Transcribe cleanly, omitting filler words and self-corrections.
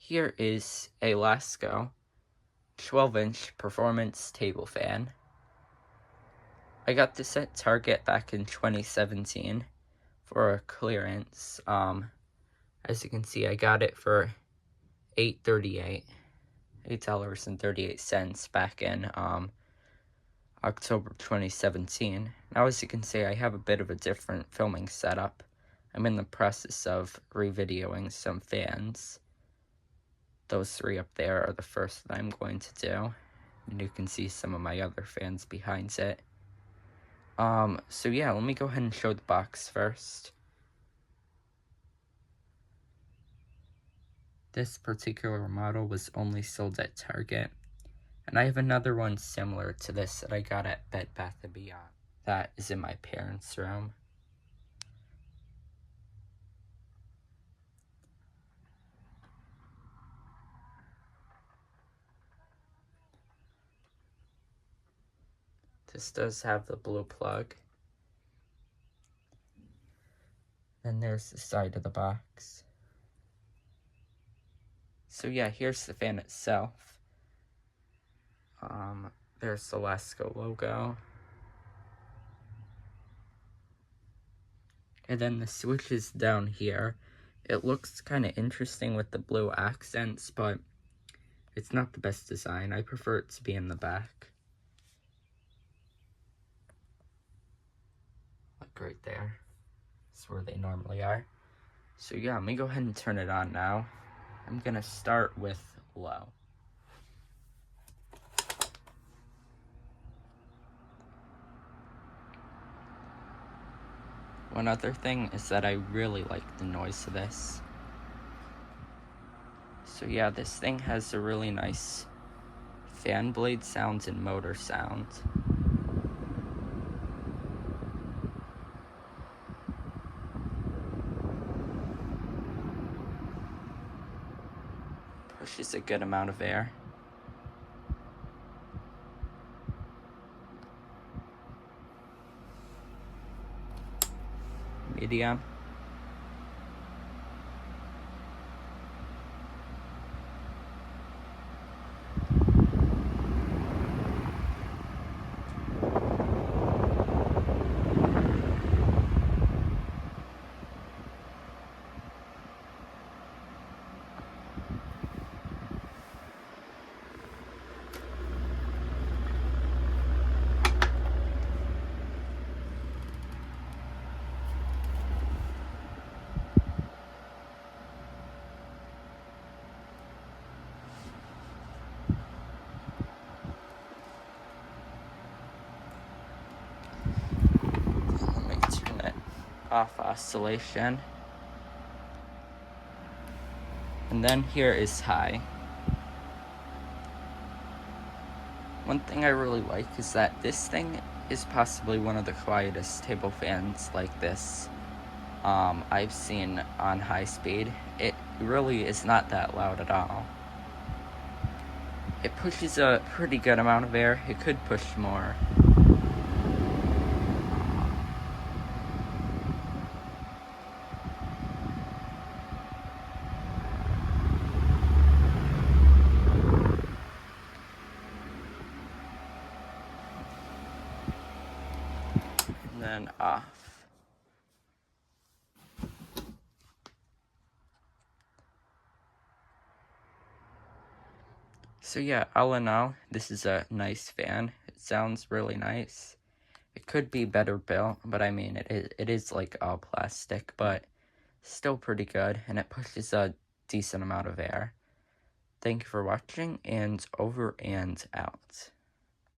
Here is a Lasko 12-inch performance table fan. I got this at Target back in 2017 for a clearance. As you can see, I got it for $8.38 back in October 2017. Now, as you can see, I have a bit of a different filming setup. I'm in the process of re-videoing some fans. Those three up there are the first that I'm going to do. And you can see some of my other fans behind it. So yeah, let me go ahead and show the box first. This particular model was only sold at Target. And I have another one similar to this that I got at Bed Bath & Beyond. That is in my parents' room. This does have the blue plug. Then there's the side of the box. So yeah, here's the fan itself. There's the Lasko logo. And then the switch is down here. It looks kind of interesting with the blue accents, but it's not the best design. I prefer it to be in the back. Like right there. That's where they normally are. So yeah, let me go ahead and turn it on now. I'm gonna start with low. One other thing is that I really like the noise of this. So yeah, this thing has a really nice fan blade sounds and motor sound. Pushes a good amount of air. Medium. Let me turn it off oscillation. And then here is high. One thing I really like is that this thing is possibly one of the quietest table fans like this I've seen on high speed. It really is not that loud at all. It pushes a pretty good amount of air. It could push more. And then off. So yeah, all in all, this is a nice fan. It sounds really nice. It could be better built, but I mean, it is like all plastic, but still pretty good, and it pushes a decent amount of air. Thank you for watching, and over and out.